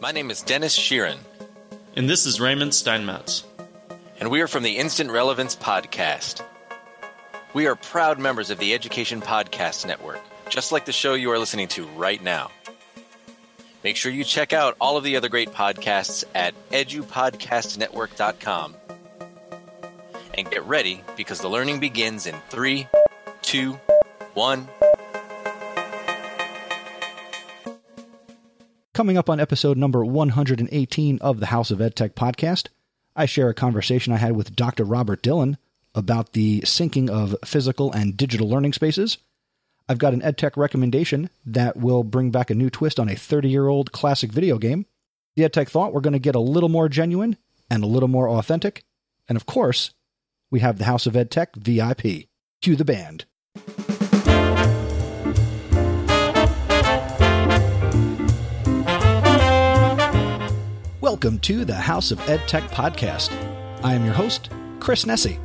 My name is Dennis Sheeran. And this is Raymond Steinmetz. And we are from the Instant Relevance Podcast. We are proud members of the Education Podcast Network, just like the show you are listening to right now. Make sure you check out all of the other great podcasts at edupodcastnetwork.com. And get ready, because the learning begins in 3, 2, 1... Coming up on episode number 118 of the House of EdTech podcast, I share a conversation I had with Dr. Robert Dillon about the syncing of physical and digital learning spaces. I've got an EdTech recommendation that will bring back a new twist on a 30-year-old classic video game. The EdTech thought we're going to get a little more genuine and a little more authentic. And of course, we have the House of EdTech VIP. Cue the band. Welcome to the House of EdTech podcast. I am your host, Chris Nessie.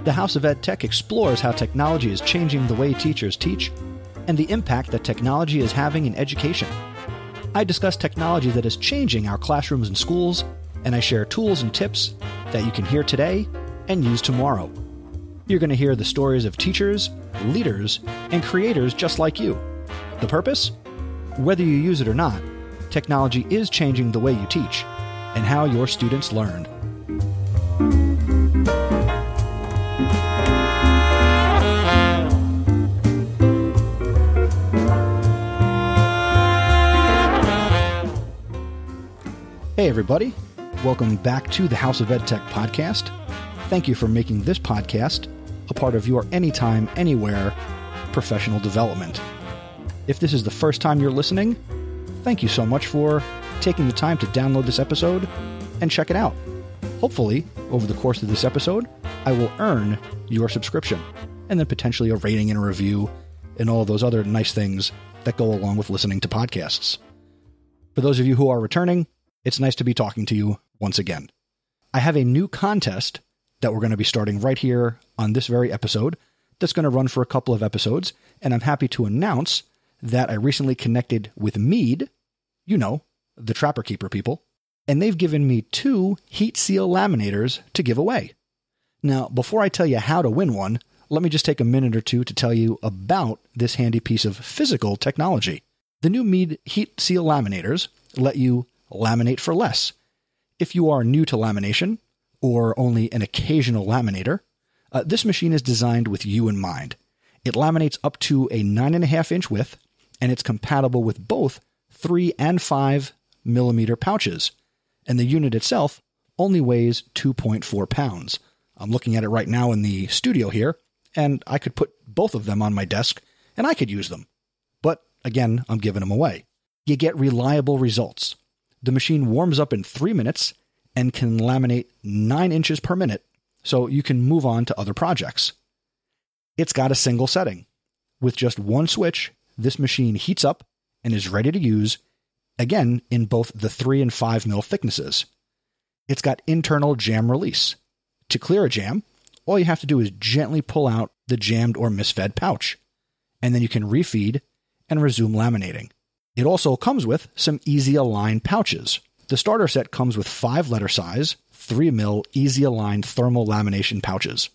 The House of EdTech explores how technology is changing the way teachers teach and the impact that technology is having in education. I discuss technology that is changing our classrooms and schools, and I share tools and tips that you can hear today and use tomorrow. You're going to hear the stories of teachers, leaders, and creators just like you. The purpose? Whether you use it or not, technology is changing the way you teach and how your students learn. Hey everybody, welcome back to the House of EdTech podcast. Thank you for making this podcast a part of your anytime, anywhere professional development. If this is the first time you're listening, thank you so much for taking the time to download this episode and check it out. Hopefully, over the course of this episode, I will earn your subscription and then potentially a rating and a review and all those other nice things that go along with listening to podcasts. For those of you who are returning, it's nice to be talking to you once again. I have a new contest that we're going to be starting right here on this very episode that's going to run for a couple of episodes, and I'm happy to announce that I recently connected with Mead, you know, the Trapper Keeper people, and they've given me 2 heat seal laminators to give away. Now, before I tell you how to win one, let me just take a minute or two to tell you about this handy piece of physical technology. The new Mead heat seal laminators let you laminate for less. If you are new to lamination, or only an occasional laminator, this machine is designed with you in mind. It laminates up to a 9.5-inch width, and it's compatible with both 3 and 5 millimeter pouches. And the unit itself only weighs 2.4 pounds. I'm looking at it right now in the studio here, and I could put both of them on my desk, and I could use them. But again, I'm giving them away. You get reliable results. The machine warms up in 3 minutes and can laminate 9 inches per minute, so you can move on to other projects. It's got a single setting. With just one switch, this machine heats up and is ready to use, again, in both the 3 and 5 mil thicknesses. It's got internal jam release. To clear a jam, all you have to do is gently pull out the jammed or misfed pouch, and then you can refeed and resume laminating. It also comes with some easy align pouches. The starter set comes with 5 letter size, 3 mil easy aligned thermal lamination pouches.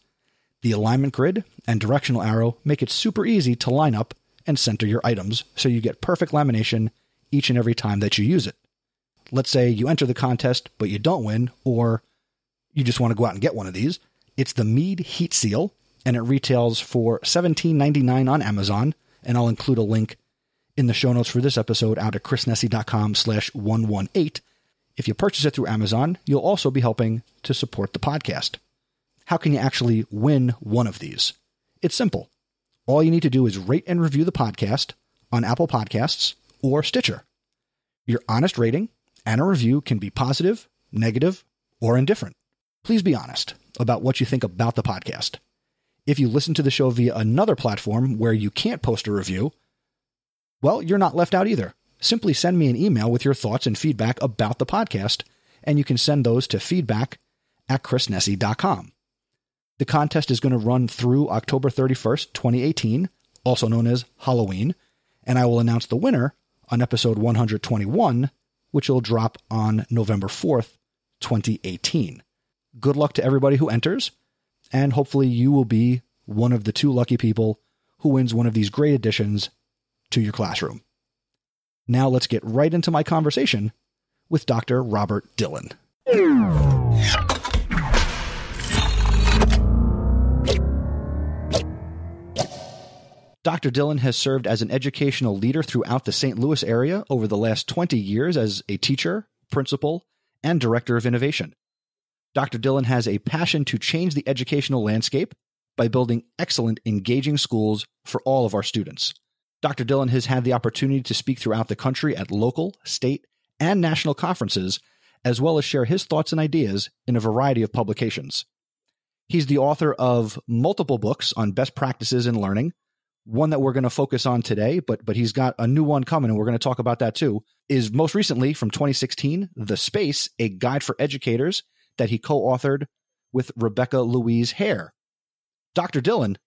The alignment grid and directional arrow make it super easy to line up and center your items so you get perfect lamination each and every time that you use it. Let's say you enter the contest but you don't win, or you just want to go out and get one of these. It's the Mead Heat Seal, and it retails for $17.99 on Amazon, and I'll include a link in the show notes for this episode out at chrisnessie.com/118. If you purchase it through Amazon, you'll also be helping to support the podcast. How can you actually win one of these? It's simple. All you need to do is rate and review the podcast on Apple Podcasts or Stitcher. Your honest rating and a review can be positive, negative, or indifferent. Please be honest about what you think about the podcast. If you listen to the show via another platform where you can't post a review, well, you're not left out either. Simply send me an email with your thoughts and feedback about the podcast, and you can send those to feedback@chrisnessie.com. The contest is going to run through October 31st, 2018, also known as Halloween, and I will announce the winner on episode 121, which will drop on November 4th, 2018. Good luck to everybody who enters, and hopefully you will be one of the 2 lucky people who wins one of these great additions to your classroom. Now let's get right into my conversation with Dr. Robert Dillon. Dr. Dillon has served as an educational leader throughout the St. Louis area over the last 20 years as a teacher, principal, and director of innovation. Dr. Dillon has a passion to change the educational landscape by building excellent, engaging schools for all of our students. Dr. Dillon has had the opportunity to speak throughout the country at local, state, and national conferences, as well as share his thoughts and ideas in a variety of publications. He's the author of multiple books on best practices in learning. One that we're going to focus on today, but he's got a new one coming, and we're going to talk about that too, is most recently from 2016, The Space, a Guide for Educators, that he co-authored with Rebecca Louise Hare. Dr. Dillon,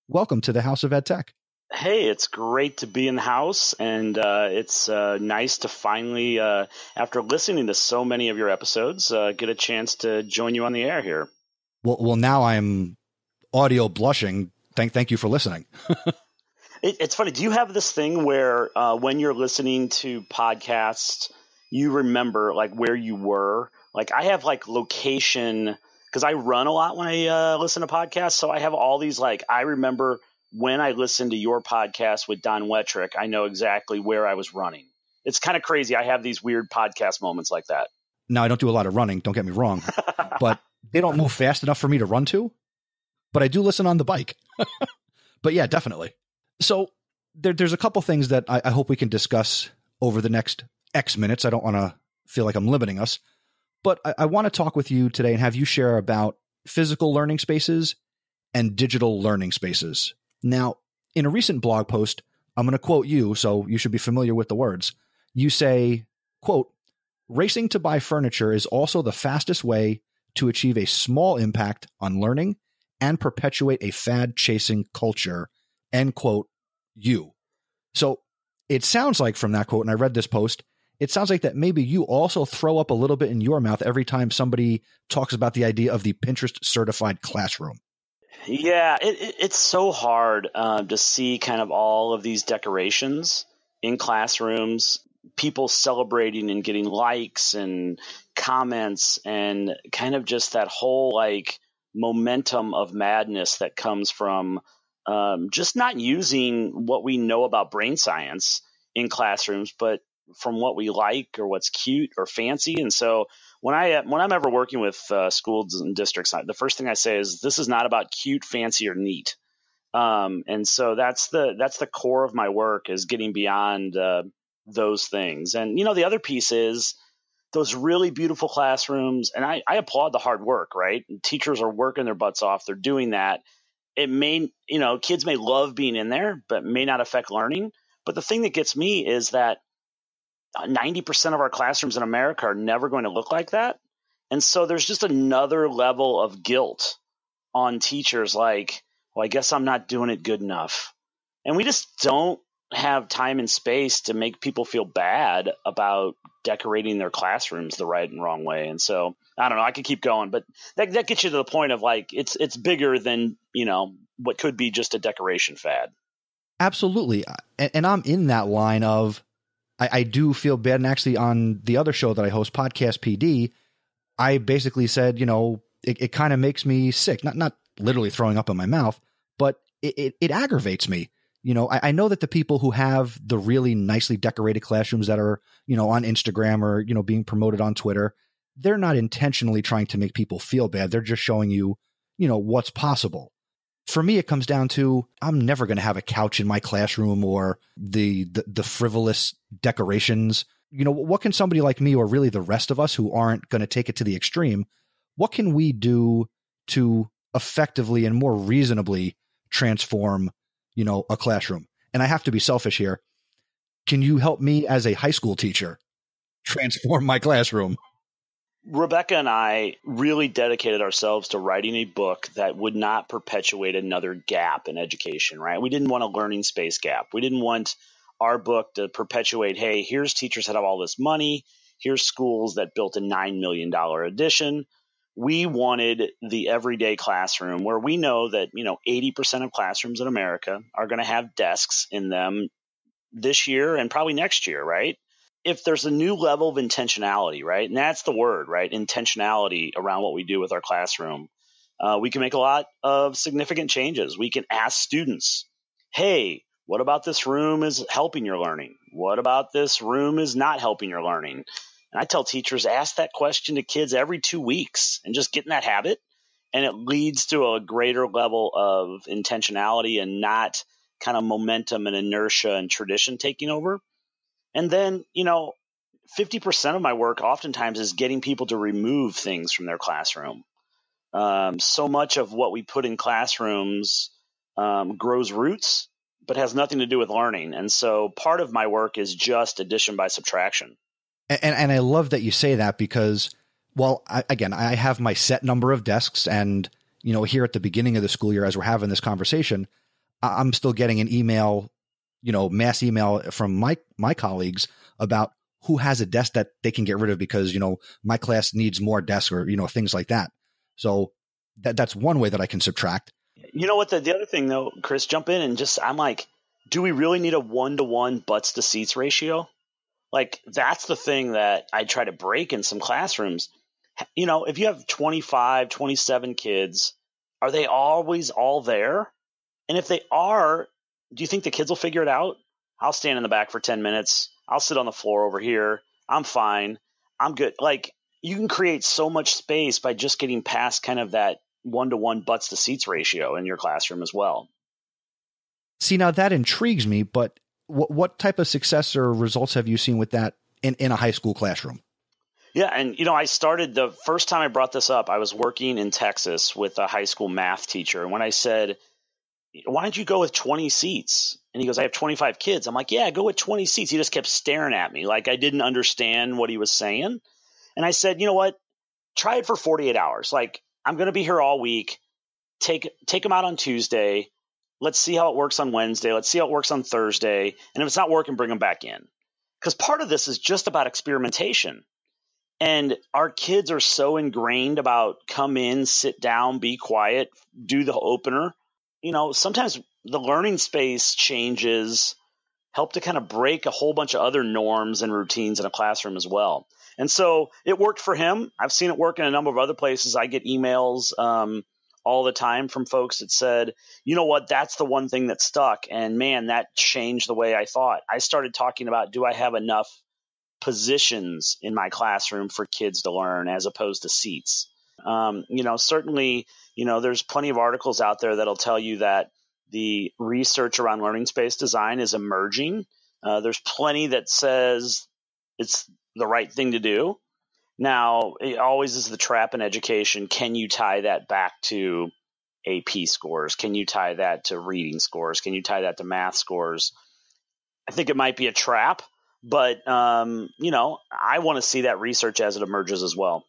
welcome to the House of Ed Tech. Hey, it's great to be in the house, and it's nice to finally, after listening to so many of your episodes, get a chance to join you on the air here. Well, now I'm audio blushing. Thank you for listening. It's funny. Do you have this thing where when you're listening to podcasts, you remember like where you were? Like I have like location because I run a lot when I listen to podcasts. So I have all these like I remember when I listened to your podcast with Don Wettrick, I know exactly where I was running. It's kind of crazy. I have these weird podcast moments like that. Now, I don't do a lot of running. Don't get me wrong, but they don't move fast enough for me to run to. But I do listen on the bike. But yeah, definitely. So there's a couple things that I hope we can discuss over the next X minutes. I don't want to feel like I'm limiting us, but I want to talk with you today and have you share about physical learning spaces and digital learning spaces. Now, in a recent blog post, I'm going to quote you, so you should be familiar with the words. You say, quote, "Racing to buy furniture is also the fastest way to achieve a small impact on learning and perpetuate a fad-chasing culture," end quote, you. So it sounds like from that quote, and I read this post, it sounds like that maybe you also throw up a little bit in your mouth every time somebody talks about the idea of the Pinterest certified classroom. Yeah, it's so hard to see kind of all of these decorations in classrooms, people celebrating and getting likes and comments and kind of just that whole like momentum of madness that comes from just not using what we know about brain science in classrooms, but from what we like or what's cute or fancy. And so when I'm ever working with schools and districts, the first thing I say is this is not about cute, fancy, or neat. And so that's the core of my work is getting beyond those things. And you know, the other piece is those really beautiful classrooms. And I applaud the hard work, right? And teachers are working their butts off. They're doing that. It may, you know, kids may love being in there, but may not affect learning. But the thing that gets me is that 90% of our classrooms in America are never going to look like that. And so there's just another level of guilt on teachers like, well, I guess I'm not doing it good enough. And we just don't have time and space to make people feel bad about decorating their classrooms the right and wrong way. And so I don't know, I could keep going, but that gets you to the point of like, it's bigger than, you know, what could be just a decoration fad. Absolutely. And I'm in that line of, I do feel bad. And actually on the other show that I host, Podcast PD, I basically said, you know, it kind of makes me sick, not literally throwing up in my mouth, but it aggravates me. You know, I know that the people who have the really nicely decorated classrooms that are, you know, on Instagram or, you know, being promoted on Twitter, they're not intentionally trying to make people feel bad. They're just showing you, you know, what's possible. For me, it comes down to I'm never going to have a couch in my classroom or the frivolous decorations. You know, what can somebody like me or really the rest of us who aren't going to take it to the extreme, what can we do to effectively and more reasonably transform, you know, a classroom? And I have to be selfish here. Can you help me as a high school teacher transform my classroom? Rebecca and I really dedicated ourselves to writing a book that would not perpetuate another gap in education, right? We didn't want a learning space gap. We didn't want our book to perpetuate, hey, here's teachers that have all this money. Here's schools that built a $9 million addition. We wanted the everyday classroom where we know that, 80% of classrooms in America are going to have desks in them this year and probably next year, right? If there's a new level of intentionality, right? And that's the word, right? Intentionality around what we do with our classroom. We can make a lot of significant changes. We can ask students, hey, what about this room is helping your learning? What about this room is not helping your learning? And I tell teachers, ask that question to kids every 2 weeks and just get in that habit. And it leads to a greater level of intentionality and not kind of momentum and inertia and tradition taking over. And then, 50% of my work oftentimes is getting people to remove things from their classroom. So much of what we put in classrooms grows roots, but has nothing to do with learning. And so part of my work is just addition by subtraction. And I love that you say that because, well, I have my set number of desks and, here at the beginning of the school year, as we're having this conversation, I'm still getting an email, mass email from my colleagues about who has a desk that they can get rid of because, my class needs more desks or, things like that. So that's one way that I can subtract. You know what? The other thing, though, Chris, jump in and I'm like, do we really need a 1-to-1 butts to seats ratio? Like, that's the thing that I try to break in some classrooms. If you have 25, 27 kids, are they always all there? And if they are, do you think the kids will figure it out? I'll stand in the back for 10 minutes. I'll sit on the floor over here. I'm fine. I'm good. Like, you can create so much space by just getting past kind of that 1-to-1 butts to seats ratio in your classroom as well. See, now that intrigues me, but what type of success or results have you seen with that in a high school classroom? Yeah. And, I started the first time I brought this up, I was working in Texas with a high school math teacher. And when I said, why don't you go with 20 seats? And he goes, I have 25 kids. I'm like, yeah, go with 20 seats. He just kept staring at me like I didn't understand what he was saying. And I said, you know what? Try it for 48 hours. Like, I'm going to be here all week. Take them out on Tuesday. Let's see how it works on Wednesday. Let's see how it works on Thursday. And if it's not working, bring them back in. Because part of this is just about experimentation. And our kids are so ingrained about come in, sit down, be quiet, do the opener. Sometimes the learning space changes help to kind of break a whole bunch of other norms and routines in a classroom as well. And so it worked for him. I've seen it work in a number of other places. I get emails all the time from folks that said, you know what, that's the one thing that stuck. And man, that changed the way I thought. I started talking about, do I have enough positions in my classroom for kids to learn as opposed to seats? Certainly, there's plenty of articles out there that'll tell you that the research around learning space design is emerging. There's plenty that says it's the right thing to do. Now, it always is the trap in education. Can you tie that back to AP scores? Can you tie that to reading scores? Can you tie that to math scores? I think it might be a trap, but, I want to see that research as it emerges as well.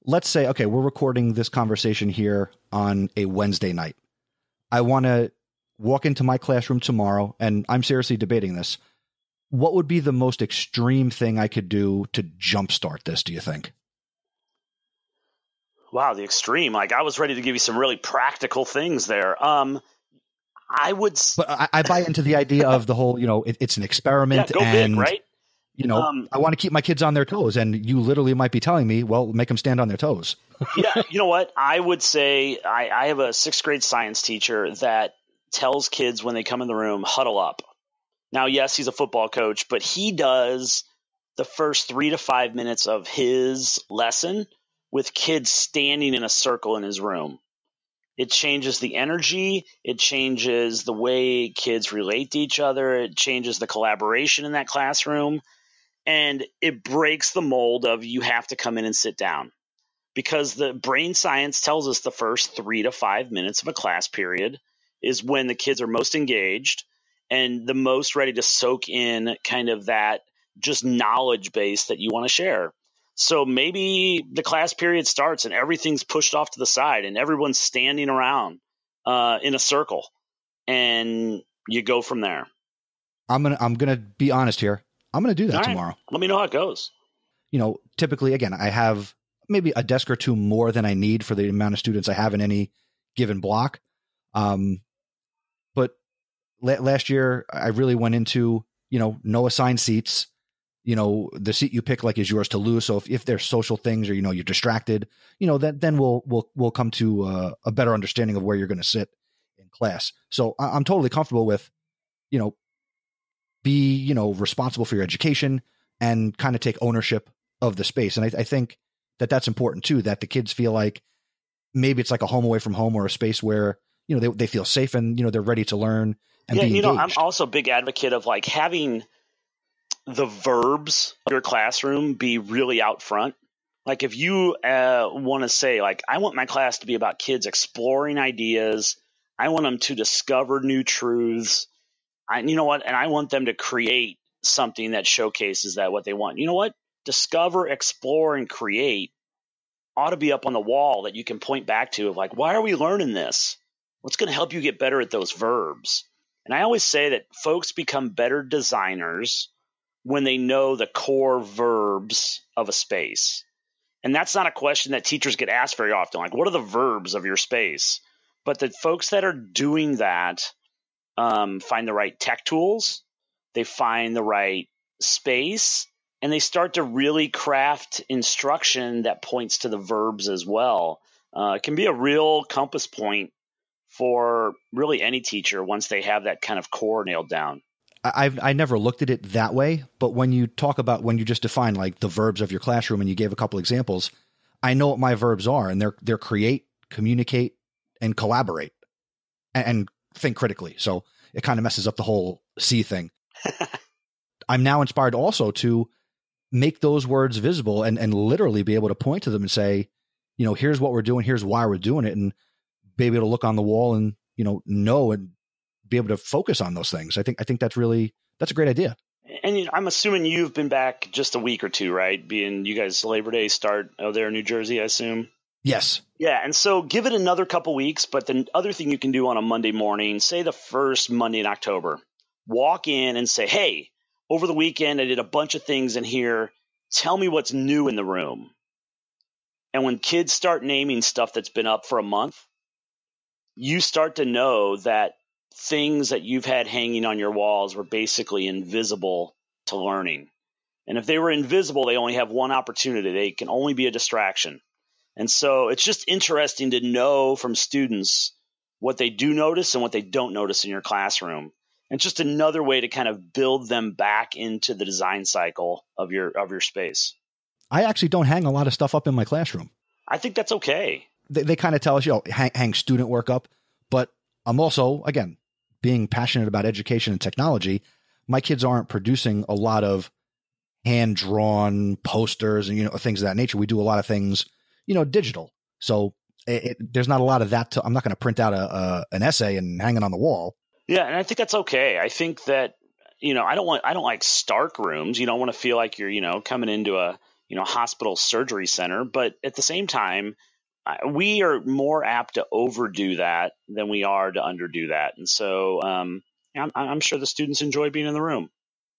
Let's say, okay, we're recording this conversation here on a Wednesday night. I want to walk into my classroom tomorrow, and I'm seriously debating this. What would be the most extreme thing I could do to jumpstart this, do you think? Wow, the extreme. Like, I was ready to give you some really practical things there. I would... But I buy into the idea of the whole, it's an experiment. Yeah, go and, big, right? I want to keep my kids on their toes. And you literally might be telling me, well, make them stand on their toes. Yeah, you know what? I would say I have a 6th grade science teacher that tells kids when they come in the room, huddle up. Now, yes, he's a football coach, but he does the first 3 to 5 minutes of his lesson with kids standing in a circle in his room. It changes the energy. It changes the way kids relate to each other. It changes the collaboration in that classroom. And it breaks the mold of you have to come in and sit down. Because the brain science tells us the first 3 to 5 minutes of a class period is when the kids are most engaged and the most ready to soak in kind of that just knowledge base that you want to share. So maybe the class period starts and everything's pushed off to the side and everyone's standing around in a circle, and you go from there. I'm gonna be honest here. I'm gonna do that tomorrow. Let me know how it goes. typically, again, I have maybe a desk or two more than I need for the amount of students I have in any given block. But last year I really went into, no assigned seats. The seat you pick is yours to lose. So if there's social things or, you're distracted, then we'll come to a better understanding of where you're going to sit in class. So I'm totally comfortable with, be, responsible for your education and kind of take ownership of the space. And I think that's important too, that the kids feel like maybe it's like a home away from home or a space where, they feel safe and, they're ready to learn and be engaged. I'm also a big advocate of having the verbs of your classroom be really out front. If you want to say, I want my class to be about kids exploring ideas. I want them to discover new truths. And I want them to create something that showcases what they want. Discover, explore, and create ought to be up on the wall that you can point back to of why are we learning this? What's going to help you get better at those verbs? And I always say that folks become better designers when they know the core verbs of a space. And that's not a question that teachers get asked very often. What are the verbs of your space? But the folks that are doing that find the right tech tools, they find the right space, and they start to really craft instruction that points to the verbs as well. It can be a real compass point for really any teacher once they have that kind of core nailed down. I never looked at it that way, but when you just define the verbs of your classroom and you gave a couple examples, I know what my verbs are, and they're create, communicate, and collaborate, and think critically. So it kind of messes up the whole C thing. I'm now inspired also to make those words visible and literally be able to point to them and say, here's what we're doing, here's why we're doing it, and be able to look on the wall and, know and be able to focus on those things. I think that's a great idea. And I'm assuming you've been back just a week or two, right? Being you guys Labor Day start out there in New Jersey, I assume. Yes. Yeah. And so give it another couple weeks. But the other thing you can do on a Monday morning, say the first Monday in October, walk in and say, hey, over the weekend, I did a bunch of things in here. Tell me what's new in the room. And when kids start naming stuff that's been up for a month, you start to know that things that you've had hanging on your walls were basically invisible to learning. And if they were invisible, they only have one opportunity. They can only be a distraction. And so it's just interesting to know from students what they do notice and what they don't notice in your classroom. And just another way to kind of build them back into the design cycle of your space. I actually don't hang a lot of stuff up in my classroom. I think that's okay. They kind of tell us, hang student work up. But I'm also, again, being passionate about education and technology, my kids aren't producing a lot of hand-drawn posters and, things of that nature. We do a lot of things, digital. So there's not a lot of that. I'm not going to print out an essay and hang it on the wall. Yeah, and I think that's okay. I think that, I don't like stark rooms. You don't want to feel like you're, coming into a, hospital surgery center. But at the same time, we are more apt to overdo that than we are to underdo that. And so I'm sure the students enjoy being in the room.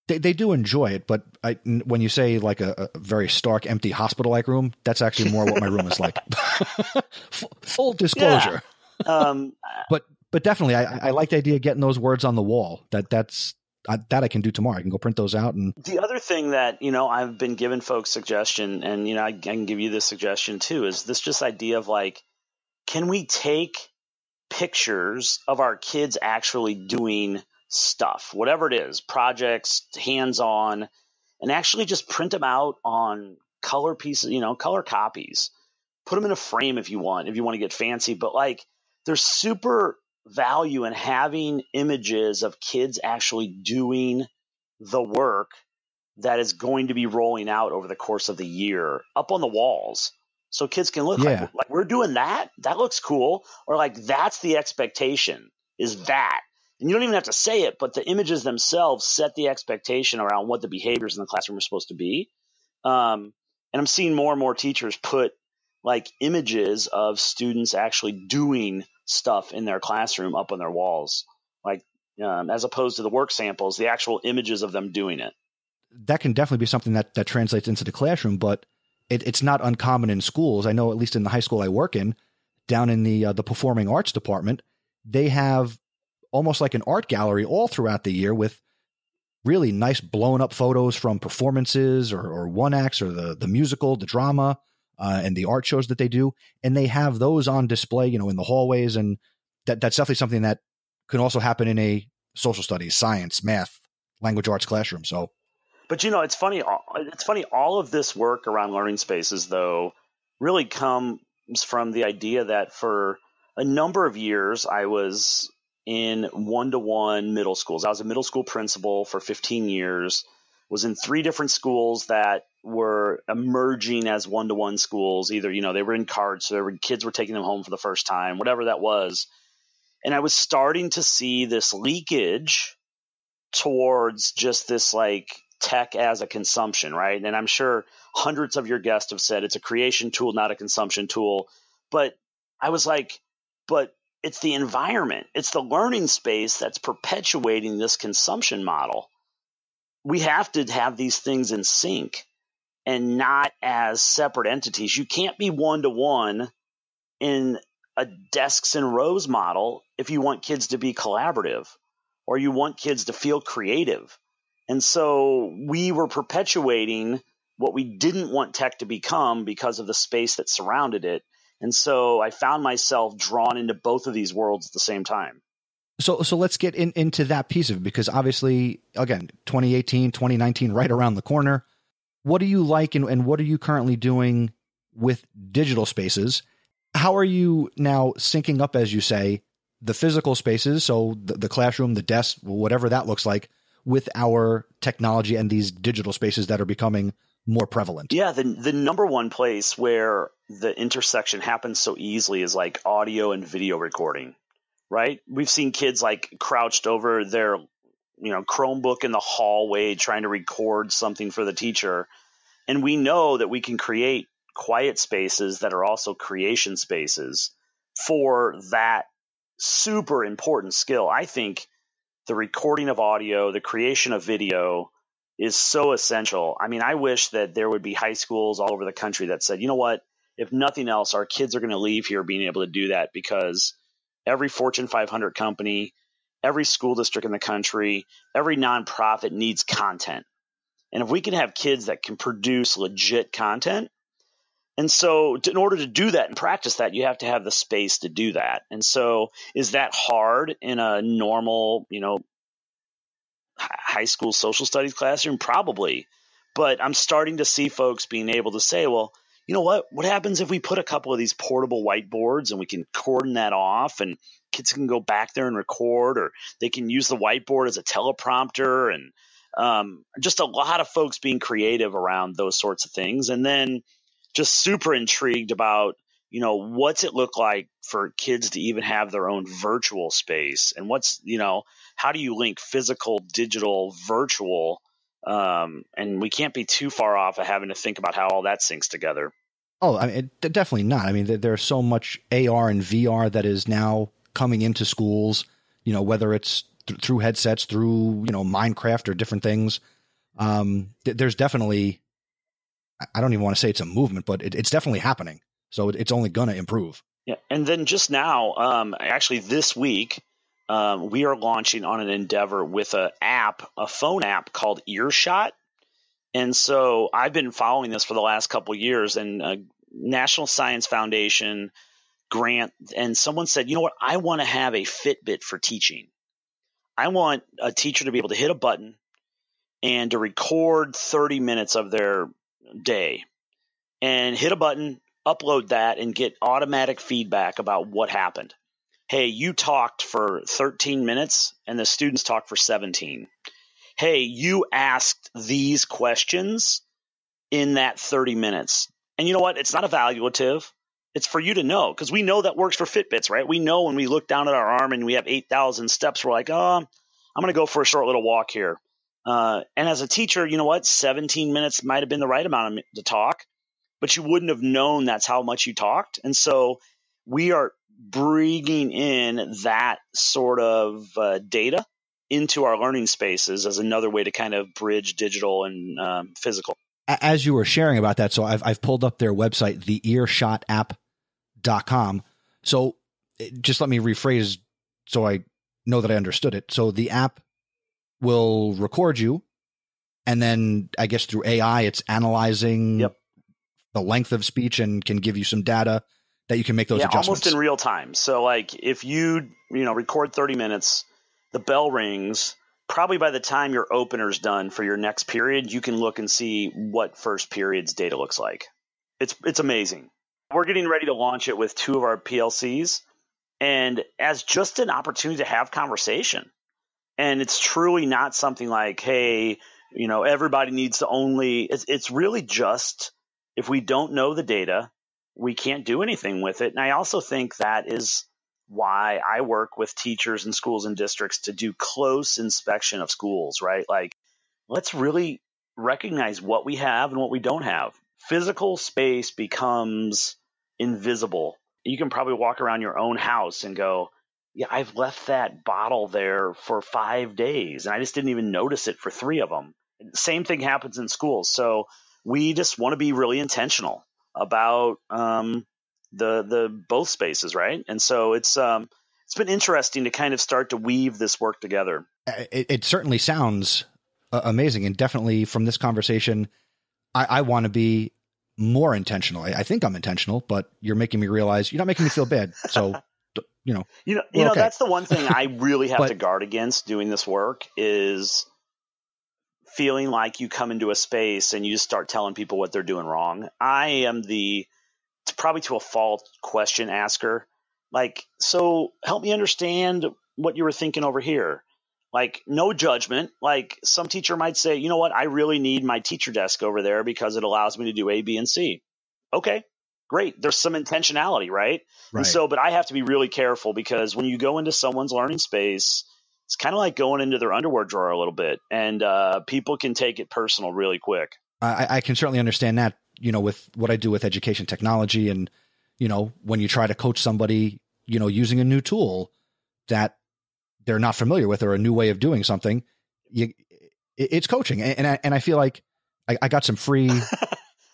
They do enjoy it, but when you say a very stark, empty hospital-like room, that's actually more what my room is like. Full disclosure. Yeah. But definitely, I like the idea of getting those words on the wall. That I can do tomorrow. I can go print those out. And the other thing that I've been giving folks suggestion, and I can give you this suggestion too, is this just idea of can we take pictures of our kids actually doing stuff, whatever it is, projects, hands-on, and actually just print them out on color pieces, color copies. Put them in a frame if you want to get fancy. But there's super value in having images of kids actually doing the work that is going to be rolling out over the course of the year up on the walls. So kids can look like we're doing that. That looks cool. Or that's the expectation is that. And you don't even have to say it, but the images themselves set the expectation around what the behaviors in the classroom are supposed to be. And I'm seeing more and more teachers put images of students actually doing stuff in their classroom up on their walls, as opposed to the work samples, the actual images of them doing it. that can definitely be something that translates into the classroom, but it's not uncommon in schools. I know, at least in the high school I work in, down in the performing arts department, they have almost like an art gallery all throughout the year with really nice blown up photos from performances or one acts or the musical, the drama, and the art shows that they do. And they have those on display, you know, in the hallways. And that's definitely something that can also happen in a social studies, science, math, language arts classroom. So, but you know, it's funny. All of this work around learning spaces, though, really comes from the idea that for a number of years, I was in one-to-one middle schools. I was a middle school principal for 15 years, was in 3 different schools that were emerging as one-to-one schools. Either, you know, they were in carts, so kids were taking them home for the first time, whatever that was. And I was starting to see this leakage towards just this like tech as a consumption, right? And I'm sure hundreds of your guests have said it's a creation tool, not a consumption tool. But I was like, but it's the environment, it's the learning space that's perpetuating this consumption model. We have to have these things in sync and not as separate entities. You can't be one-to-one in a desks and rows model if you want kids to be collaborative or you want kids to feel creative. And so we were perpetuating what we didn't want tech to become because of the space that surrounded it. And so I found myself drawn into both of these worlds at the same time. So let's get into that piece of it, because obviously, again, 2018, 2019, right around the corner. What do you like and what are you currently doing with digital spaces? How are you now syncing up, as you say, the physical spaces, so the classroom, the desk, whatever that looks like, with our technology and these digital spaces that are becoming more prevalent? Yeah, the number one place where the intersection happens so easily is like audio and video recording, right? We've seen kids like crouched over their, you know, Chromebook in the hallway trying to record something for the teacher. And we know that we can create quiet spaces that are also creation spaces for that super important skill. I think the recording of audio, the creation of video is so essential. I mean, I wish that there would be high schools all over the country that said, you know what, if nothing else, our kids are going to leave here being able to do that, because every Fortune 500 company, every school district in the country, every nonprofit needs content. And if we can have kids that can produce legit content, and so in order to do that and practice that, you have to have the space to do that. And so is that hard in a normal, you know, high school social studies classroom? Probably. But I'm starting to see folks being able to say, well, you know what happens if we put a couple of these portable whiteboards and we can cordon that off and kids can go back there and record, or they can use the whiteboard as a teleprompter, and just a lot of folks being creative around those sorts of things. And then just super intrigued about, you know, what's it look like for kids to even have their own virtual space, and what's, you know, how do you link physical, digital, virtual? And we can't be too far off of having to think about how all that syncs together. Oh, I mean, definitely not. I mean, there's so much AR and VR that is now coming into schools, you know, whether it's through headsets, through, you know, Minecraft or different things. There's definitely, I don't even want to say it's a movement, but it's definitely happening. So it's only going to improve. Yeah. And then just now, actually this week, we are launching on an endeavor with a phone app called Earshot. And so I've been following this for the last couple of years, and National Science Foundation grant. And someone said, you know what, I want to have a Fitbit for teaching. I want a teacher to be able to hit a button and to record 30 minutes of their day and hit a button, upload that, and get automatic feedback about what happened. Hey, you talked for 13 minutes and the students talked for 17. Hey, you asked these questions in that 30 minutes. And you know what? It's not evaluative. It's for you to know, because we know that works for Fitbits, right? We know when we look down at our arm and we have 8,000 steps, we're like, oh, I'm going to go for a short little walk here. And as a teacher, you know what? 17 minutes might have been the right amount to talk, but you wouldn't have known that's how much you talked. And so we are bringing in that sort of data into our learning spaces as another way to kind of bridge digital and physical. As you were sharing about that, so I've pulled up their website, theearshotapp.com. So just let me rephrase so I know that I understood it. So the app will record you, and then I guess through AI, it's analyzing the length of speech and can give you some data that you can make those adjustments. Almost in real time. So like if you record 30 minutes, the bell rings, probably by the time your opener's done for your next period, you can look and see what first period's data looks like. It's amazing. We're getting ready to launch it with 2 of our PLCs, and as just an opportunity to have conversation. And it's truly not something like, hey, everybody needs to only, it's really just, if we don't know the data, we can't do anything with it. And I also think that is why I work with teachers and schools and districts to do close inspection of schools, right? Like, let's really recognize what we have and what we don't have. Physical space becomes invisible. You can probably walk around your own house and go, yeah, I've left that bottle there for 5 days and I just didn't even notice it for 3 of them. Same thing happens in schools. So we just want to be really intentional about the both spaces, right? And so it's been interesting to kind of start to weave this work together. It certainly sounds amazing, and definitely from this conversation, I want to be more intentional. I think I'm intentional, but you're making me realize you're not making me feel bad. So okay. That's the one thing I really have to guard against doing this work is feeling like you come into a space and you just start telling people what they're doing wrong. I am probably to a fault question asker. Like, so help me understand what you were thinking over here. Like, no judgment. Like, some teacher might say, you know what, I really need my teacher desk over there because it allows me to do A, B, and C. Okay, great. There's some intentionality, right? And so, but I have to be really careful because when you go into someone's learning space, it's kind of like going into their underwear drawer a little bit, and people can take it personal really quick. I can certainly understand that, with what I do with education technology and, when you try to coach somebody, using a new tool that they're not familiar with or a new way of doing something, it's coaching. And I feel like I got some free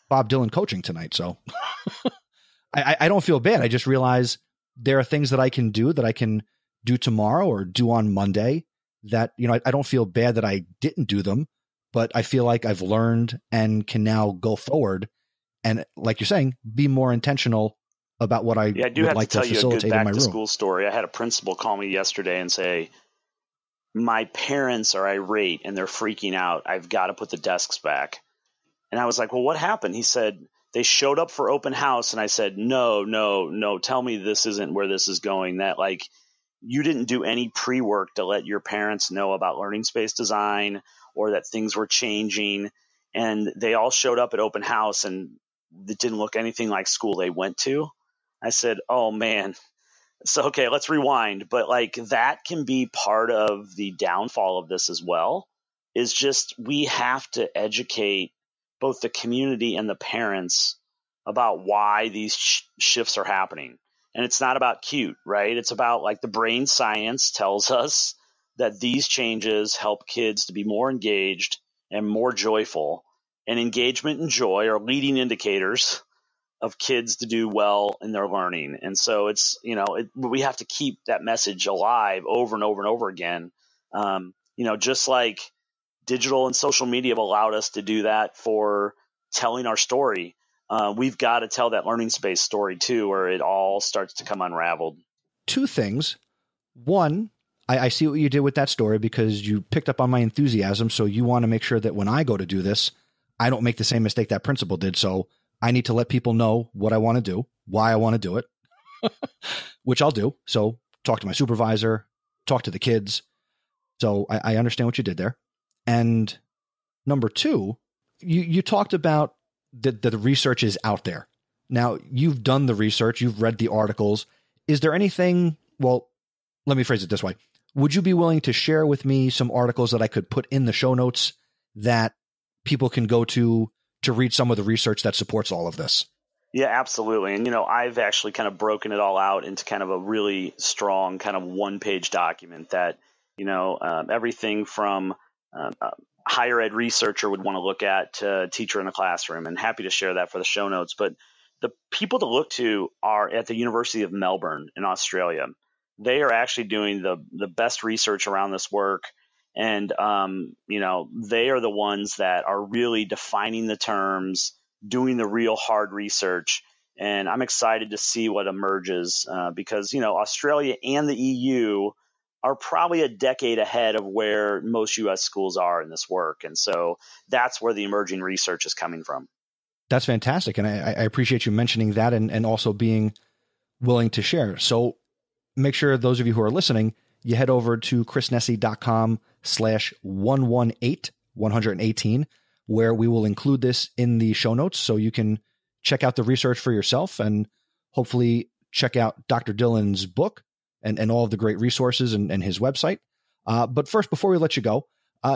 Bob Dillon coaching tonight. So I don't feel bad. I just realize there are things that I can do tomorrow or do on Monday that, I don't feel bad that I didn't do them, but I feel like I've learned and can now go forward. And like you're saying, be more intentional about what I do would have like to tell to you a facilitate good back in my to room. school story. I had a principal call me yesterday and say, my parents are irate and they're freaking out. I've got to put the desks back. And I was like, well, what happened? He said, they showed up for open house. And I said, no, tell me this isn't where this is going. That like, you didn't do any pre-work to let your parents know about learning space design or that things were changing. And they all showed up at open house and it didn't look anything like school they went to. I said, oh man. So, okay, let's rewind. But like that can be part of the downfall of this as well, is just we have to educate both the community and the parents about why these shifts are happening. And it's not about cute, right? It's about like the brain science tells us that these changes help kids to be more engaged and more joyful. And engagement and joy are leading indicators of kids to do well in their learning. And so it's, we have to keep that message alive over and over and over again. Just like digital and social media have allowed us to do that for telling our story. We've got to tell that learning space story too, where it all starts to come unraveled. 2 things. One, I see what you did with that story because you picked up on my enthusiasm. So you want to make sure that when I go to do this, I don't make the same mistake that principal did. So I need to let people know what I want to do, why I want to do it, which I'll do. So talk to my supervisor, talk to the kids. So I understand what you did there. And number 2, you talked about the research is out there. Now, you've done the research, you've read the articles. Is there anything, well, let me phrase it this way. Would you be willing to share with me some articles that I could put in the show notes that people can go to read some of the research that supports all of this? Yeah, absolutely. And, I've actually kind of broken it all out into kind of a really strong kind of 1-page document that everything from higher ed researcher would want to look at to teacher in the classroom, and happy to share that for the show notes. But the people to look to are at the University of Melbourne in Australia. They are actually doing the best research around this work. And, they are the ones that are really defining the terms, doing the real hard research. And I'm excited to see what emerges because, Australia and the EU are probably a decade ahead of where most U.S. schools are in this work. And so that's where the emerging research is coming from. That's fantastic. And I appreciate you mentioning that and also being willing to share. So make sure those of you who are listening, you head over to chrisnessy.com/118, where we will include this in the show notes so you can check out the research for yourself and hopefully check out Dr. Dillon's book and all of the great resources and his website. But first, before we let you go,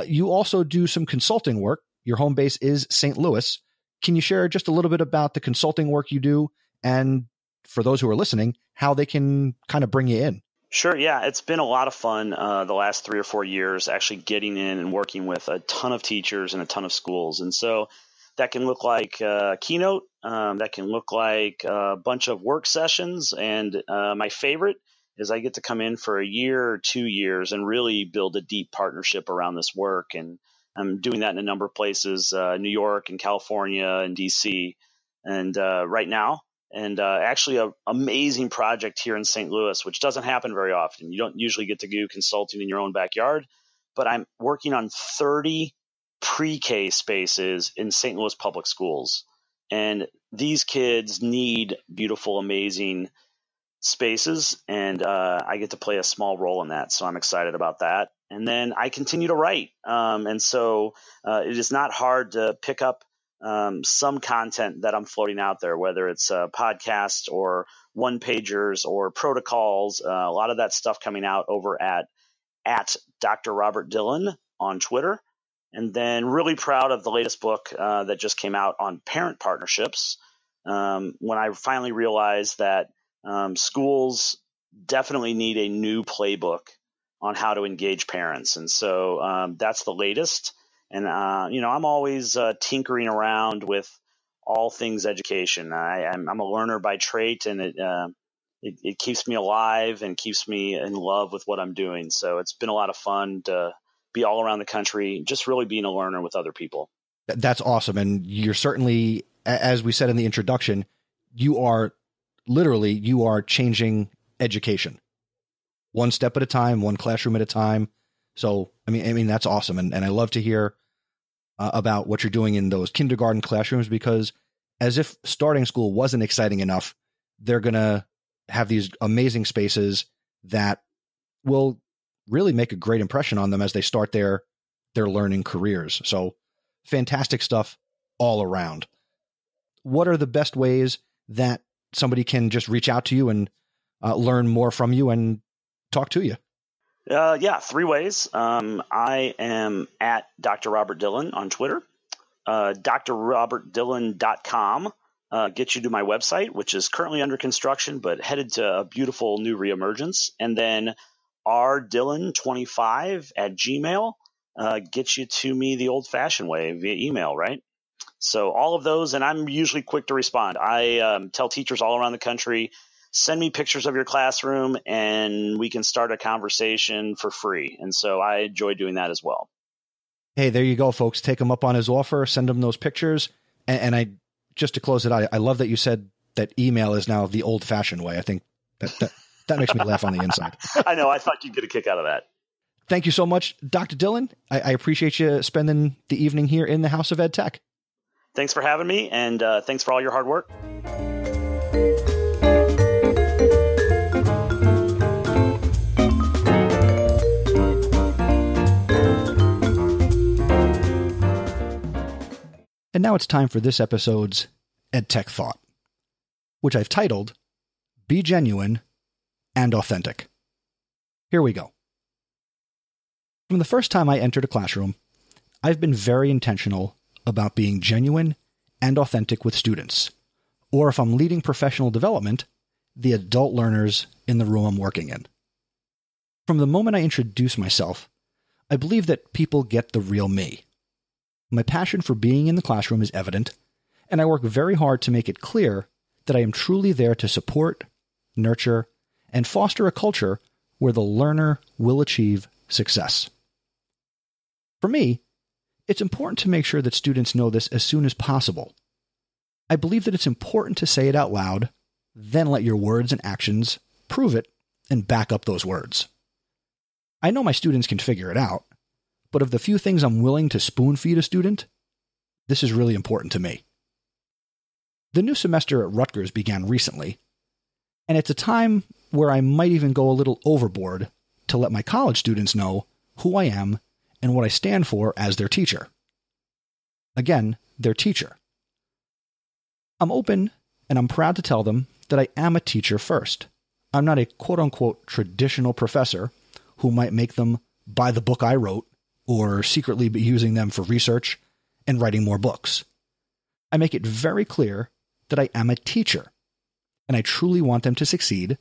you also do some consulting work. Your home base is St. Louis. Can you share just a little bit about the consulting work you do? And for those who are listening, how they can kind of bring you in? Sure. Yeah, it's been a lot of fun the last 3 or 4 years actually getting in and working with a ton of teachers and a ton of schools. And so that can look like Keynote. That can look like a bunch of work sessions. And my favorite is I get to come in for a year or 2 years and really build a deep partnership around this work. And I'm doing that in a number of places, New York and California and DC. And right now, and actually an amazing project here in St. Louis, which doesn't happen very often. You don't usually get to do consulting in your own backyard, but I'm working on 30 pre-K spaces in St. Louis public schools. And these kids need beautiful, amazing spaces, and I get to play a small role in that. So I'm excited about that. And then I continue to write. And so it is not hard to pick up some content that I'm floating out there, whether it's a podcast or one-pagers or protocols, a lot of that stuff coming out over at Dr. Robert Dillon on Twitter. And then really proud of the latest book that just came out on parent partnerships. When I finally realized that schools definitely need a new playbook on how to engage parents. And so that's the latest. And, I'm always tinkering around with all things education. I'm a learner by trait, and it keeps me alive and keeps me in love with what I'm doing. So it's been a lot of fun to be all around the country, just really being a learner with other people. That's awesome. And you're certainly, as we said in the introduction, you are changing education one step at a time, one classroom at a time. So, I mean, that's awesome. And I love to hear about what you're doing in those kindergarten classrooms, because as if starting school wasn't exciting enough, they're going to have these amazing spaces that will really make a great impression on them as they start their learning careers. So fantastic stuff all around. What are the best ways that somebody can just reach out to you and learn more from you and talk to you? 3 ways. I am at Dr. Robert Dillon on Twitter. drrobertdillon.com gets you to my website, which is currently under construction, but headed to a beautiful new reemergence. And then rdillon25 at Gmail gets you to me the old-fashioned way via email, right? So all of those, and I'm usually quick to respond. I tell teachers all around the country, send me pictures of your classroom and we can start a conversation for free. And so I enjoy doing that as well. Hey, there you go, folks. Take him up on his offer, send him those pictures. And I, just to close it out, I love that you said that email is now the old fashioned way. I think that makes me laugh on the inside. I know. I thought you'd get a kick out of that. Thank you so much, Dr. Dillon. I appreciate you spending the evening here in the House of Ed Tech. Thanks for having me. And thanks for all your hard work. And now it's time for this episode's EdTech Thought, which I've titled, Be Genuine and Authentic. Here we go. From the first time I entered a classroom, I've been very intentional about being genuine and authentic with students, or if I'm leading professional development, the adult learners in the room I'm working in. From the moment I introduce myself, I believe that people get the real me. My passion for being in the classroom is evident, and I work very hard to make it clear that I am truly there to support, nurture, and foster a culture where the learner will achieve success. For me, it's important to make sure that students know this as soon as possible. I believe that it's important to say it out loud, then let your words and actions prove it and back up those words. I know my students can figure it out, but of the few things I'm willing to spoon-feed a student, this is really important to me. The new semester at Rutgers began recently, and it's a time where I might even go a little overboard to let my college students know who I am and what I stand for as their teacher. Again, their teacher. I'm open and I'm proud to tell them that I am a teacher first. I'm not a quote-unquote traditional professor who might make them buy the book I wrote or secretly be using them for research and writing more books. I make it very clear that I am a teacher, and I truly want them to succeed,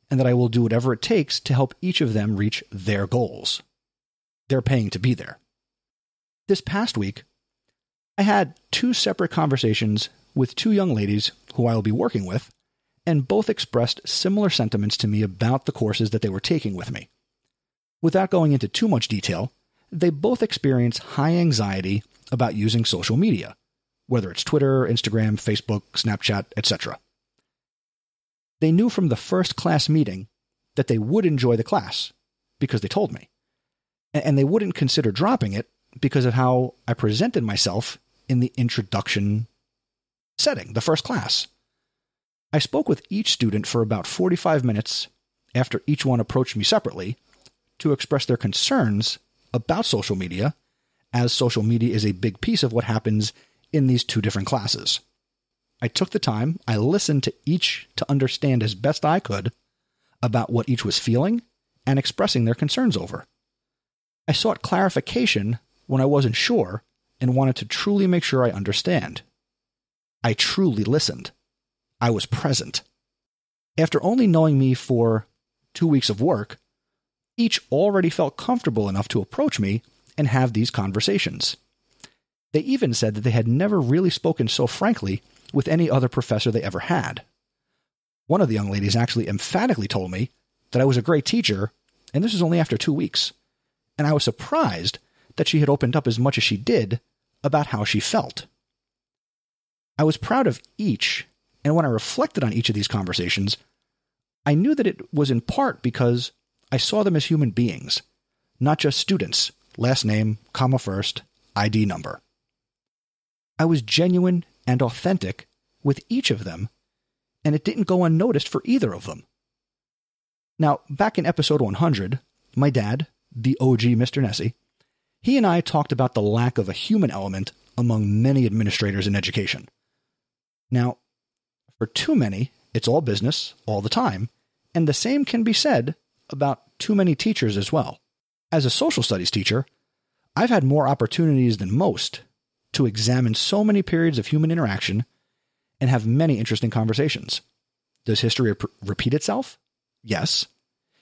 and that I will do whatever it takes to help each of them reach their goals. They're paying to be there. This past week, I had 2 separate conversations with 2 young ladies who I will be working with, and both expressed similar sentiments to me about the courses that they were taking with me. Without going into too much detail, they both experience high anxiety about using social media, whether it's Twitter, Instagram, Facebook, Snapchat, etc. They knew from the first class meeting that they would enjoy the class because they told me, and they wouldn't consider dropping it because of how I presented myself in the introduction setting, the first class. I spoke with each student for about 45 minutes after each one approached me separately to express their concerns about social media, as social media is a big piece of what happens in these 2 different classes. I took the time, I listened to each to understand as best I could about what each was feeling and expressing their concerns over. I sought clarification when I wasn't sure and wanted to truly make sure I understand. I truly listened. I was present. After only knowing me for 2 weeks of work, each already felt comfortable enough to approach me and have these conversations. They even said that they had never really spoken so frankly with any other professor they ever had. One of the young ladies actually emphatically told me that I was a great teacher, and this was only after 2 weeks, and I was surprised that she had opened up as much as she did about how she felt. I was proud of each, and when I reflected on each of these conversations, I knew that it was in part because I saw them as human beings, not just students, last name, comma first, ID number. I was genuine and authentic with each of them, and it didn't go unnoticed for either of them. Now, back in episode 100, my dad, the OG Mr. Nessie, he and I talked about the lack of a human element among many administrators in education. Now, for too many, it's all business, all the time, and the same can be said about too many teachers as well. As a social studies teacher, I've had more opportunities than most to examine so many periods of human interaction and have many interesting conversations. Does history repeat itself? Yes.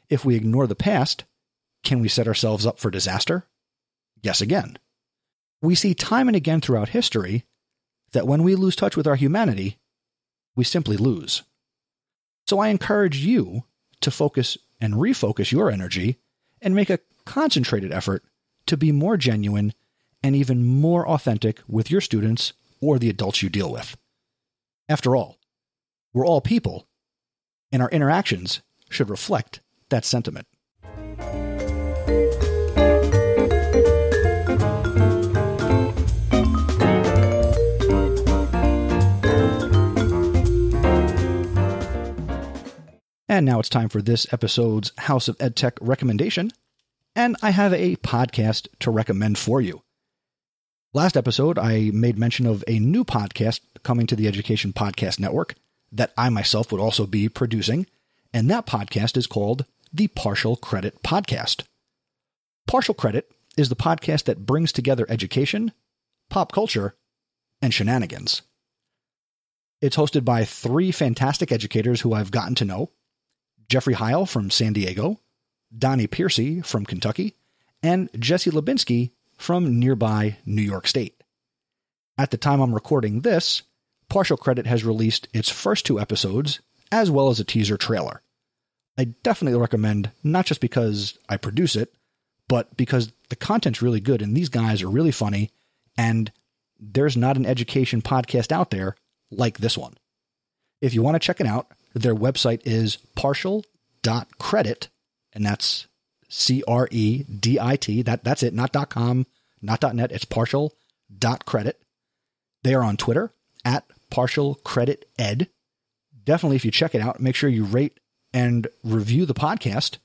If we ignore the past, can we set ourselves up for disaster? Yes again. We see time and again throughout history that when we lose touch with our humanity, we simply lose. So I encourage you to focus and refocus your energy and make a concentrated effort to be more genuine and even more authentic with your students or the adults you deal with. After all, we're all people, and our interactions should reflect that sentiment. And now it's time for this episode's House of EdTech recommendation, and I have a podcast to recommend for you. Last episode, I made mention of a new podcast coming to the Education Podcast Network that I myself would also be producing, and that podcast is called the Partial Credit Podcast. Partial Credit is the podcast that brings together education, pop culture, and shenanigans. It's hosted by 3 fantastic educators who I've gotten to know: Jeffrey Heil from San Diego, Donnie Piercy from Kentucky, and Jesse Lubinsky from nearby New York State. At the time I'm recording this, Partial Credit has released its first 2 episodes, as well as a teaser trailer. I definitely recommend, not just because I produce it, but because the content's really good and these guys are really funny, and there's not an education podcast out there like this one. If you want to check it out, their website is partial.credit, and that's CREDIT. That's it, not .com, not .net, it's partial.credit. They are on Twitter, at partialcredited. Definitely, if you check it out, make sure you rate and review the podcast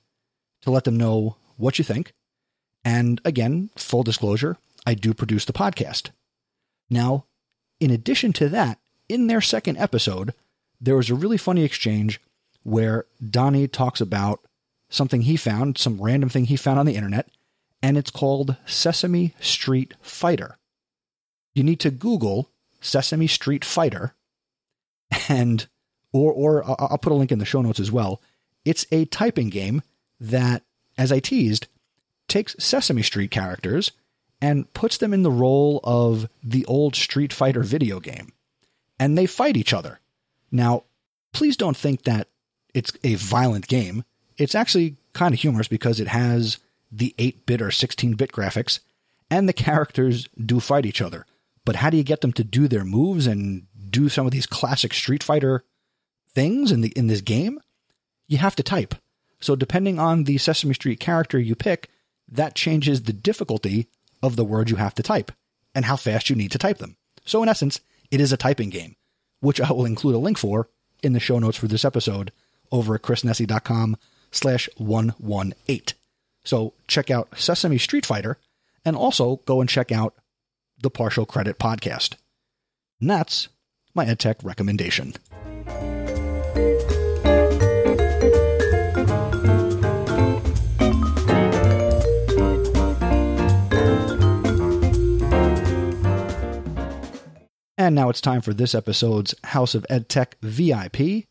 to let them know what you think. And again, full disclosure, I do produce the podcast. Now, in addition to that, in their second episode, there was a really funny exchange where Donnie talks about something he found, some random thing he found on the internet, and it's called Sesame Street Fighter. You need to Google Sesame Street Fighter, and or I'll put a link in the show notes as well. It's a typing game that, as I teased, takes Sesame Street characters and puts them in the role of the old Street Fighter video game, and they fight each other. Now, please don't think that it's a violent game. It's actually kind of humorous because it has the 8-bit or 16-bit graphics, and the characters do fight each other. But how do you get them to do their moves and do some of these classic Street Fighter things in this game? You have to type. So depending on the Sesame Street character you pick, that changes the difficulty of the words you have to type and how fast you need to type them. So in essence, it is a typing game, which I will include a link for in the show notes for this episode over at chrisnessy.com/118. So check out Sesame Street Fighter and also go and check out the Partial Credit podcast. And that's my EdTech recommendation. And now it's time for this episode's House of EdTech VIP,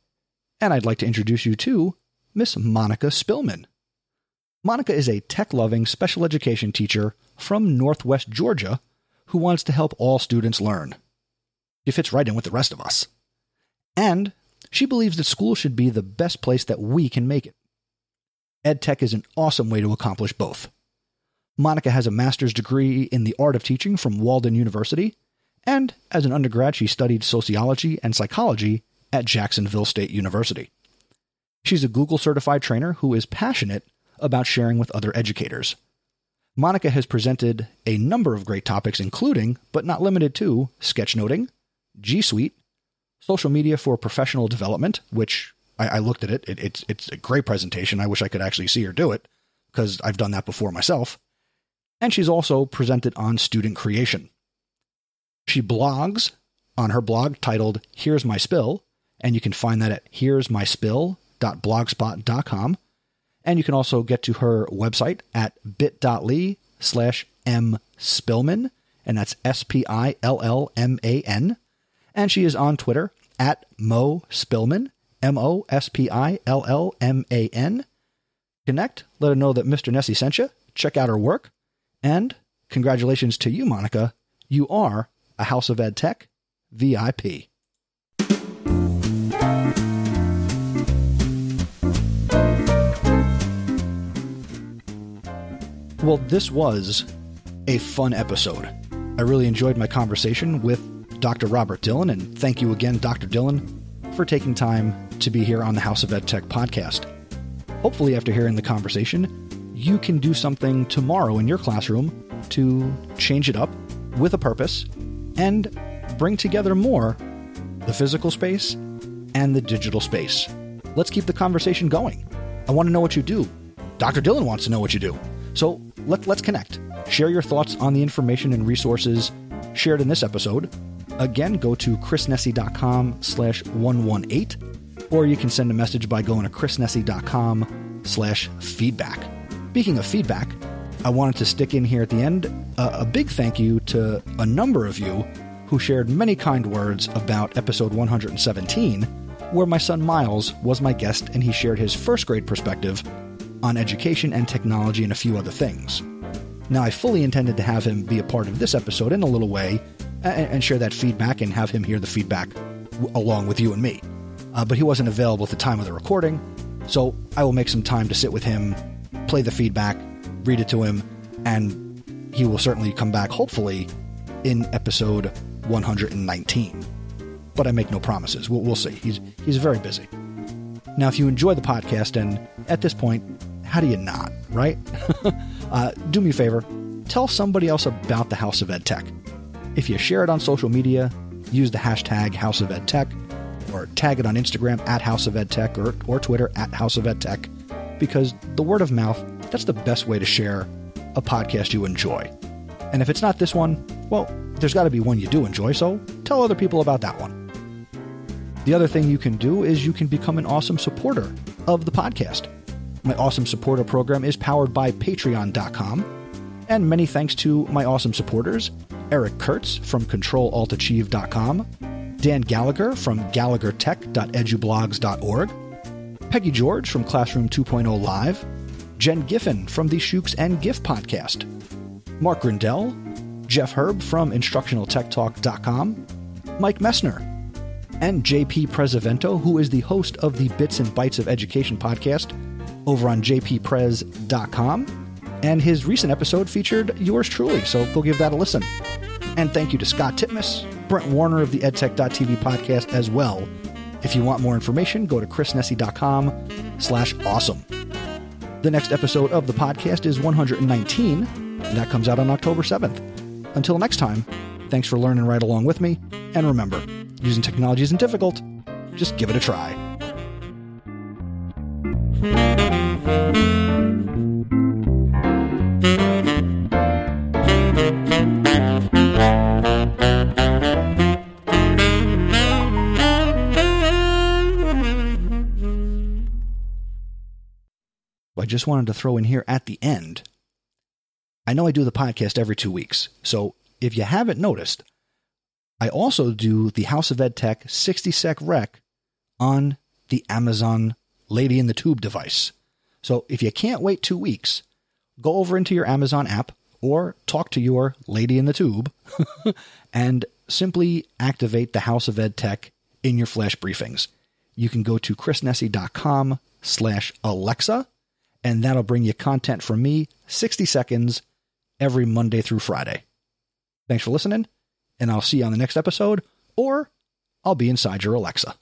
and I'd like to introduce you to Miss Monica Spillman. Monica is a tech-loving special education teacher from Northwest Georgia who wants to help all students learn. She fits right in with the rest of us. And she believes that school should be the best place that we can make it. EdTech is an awesome way to accomplish both. Monica has a master's degree in the art of teaching from Walden University, and as an undergrad she studied sociology and psychology at Jacksonville State University. She's a Google certified trainer who is passionate about sharing with other educators. Monica has presented a number of great topics, including, but not limited to, sketchnoting, G Suite, social media for professional development, which I looked at it. It's a great presentation. I wish I could actually see her do it, because I've done that before myself. And she's also presented on student creation. She blogs on her blog titled Here's My Spill, and you can find that at here'smyspill.blogspot.com. And you can also get to her website at bit.ly/mspillman, and that's SPILLMAN. And she is on Twitter at Mo Spillman, MOSPILLMAN. Connect, let her know that Mr. Nessie sent you, check out her work, and congratulations to you, Monica. You are a House of EdTech VIP. Well, this was a fun episode. I really enjoyed my conversation with Dr. Robert Dillon, and thank you again, Dr. Dillon, for taking time to be here on the House of EdTech podcast. Hopefully, after hearing the conversation, you can do something tomorrow in your classroom to change it up with a purpose and bring together more the physical space and the digital space. Let's keep the conversation going. I want to know what you do. Dr. Dillon wants to know what you do. So let's connect. Share your thoughts on the information and resources shared in this episode. Again, go to chrisnessy.com/118, or you can send a message by going to chrisnessy.com/feedback. Speaking of feedback, I wanted to stick in here at the end a big thank you to a number of you who shared many kind words about episode 117, where my son Miles was my guest and he shared his first grade perspective on education and technology and a few other things. Now, I fully intended to have him be a part of this episode in a little way and share that feedback and have him hear the feedback along with you and me. But he wasn't available at the time of the recording, so I will make some time to sit with him, play the feedback, read it to him, and he will certainly come back, hopefully, in episode 119. But I make no promises. We'll see. He's very busy. Now, if you enjoy the podcast, and at this point, how do you not, right? Do me a favor. Tell somebody else about the House of EdTech. If you share it on social media, use the hashtag House of EdTech, or tag it on Instagram at House of EdTech, or Twitter at House of EdTech, because the word of mouth, that's the best way to share a podcast you enjoy. And if it's not this one, well, there's got to be one you do enjoy, so tell other people about that one. The other thing you can do is you can become an awesome supporter of the podcast. My Awesome Supporter program is powered by Patreon.com, and many thanks to my awesome supporters, Eric Kurtz from ControlAltAchieve.com, Dan Gallagher from GallagherTech.edublogs.org, Peggy George from Classroom 2.0 Live, Jen Giffen from the Shooks and GIF podcast, Mark Grindell, Jeff Herb from InstructionalTechTalk.com, Mike Messner, and JP Prezavento, who is the host of the Bits and Bytes of Education podcast over on jpprez.com. And his recent episode featured yours truly, so go give that a listen. And thank you to Scott Titmus, Brent Warner of the EdTech.tv podcast as well. If you want more information, go to chrisnessy.com/awesome. The next episode of the podcast is 119, and that comes out on October 7th. Until next time, thanks for learning right along with me, and remember, using technology isn't difficult, just give it a try. I just wanted to throw in here at the end, I know I do the podcast every 2 weeks, so if you haven't noticed, I also do the House of EdTech 60-sec rec on the Amazon Lady in the Tube device. So if you can't wait 2 weeks, go over into your Amazon app or talk to your Lady in the Tube and simply activate the House of EdTech in your flash briefings. You can go to chrisnessy.com/Alexa, and that'll bring you content from me 60 seconds every Monday through Friday. Thanks for listening, and I'll see you on the next episode, or I'll be inside your Alexa.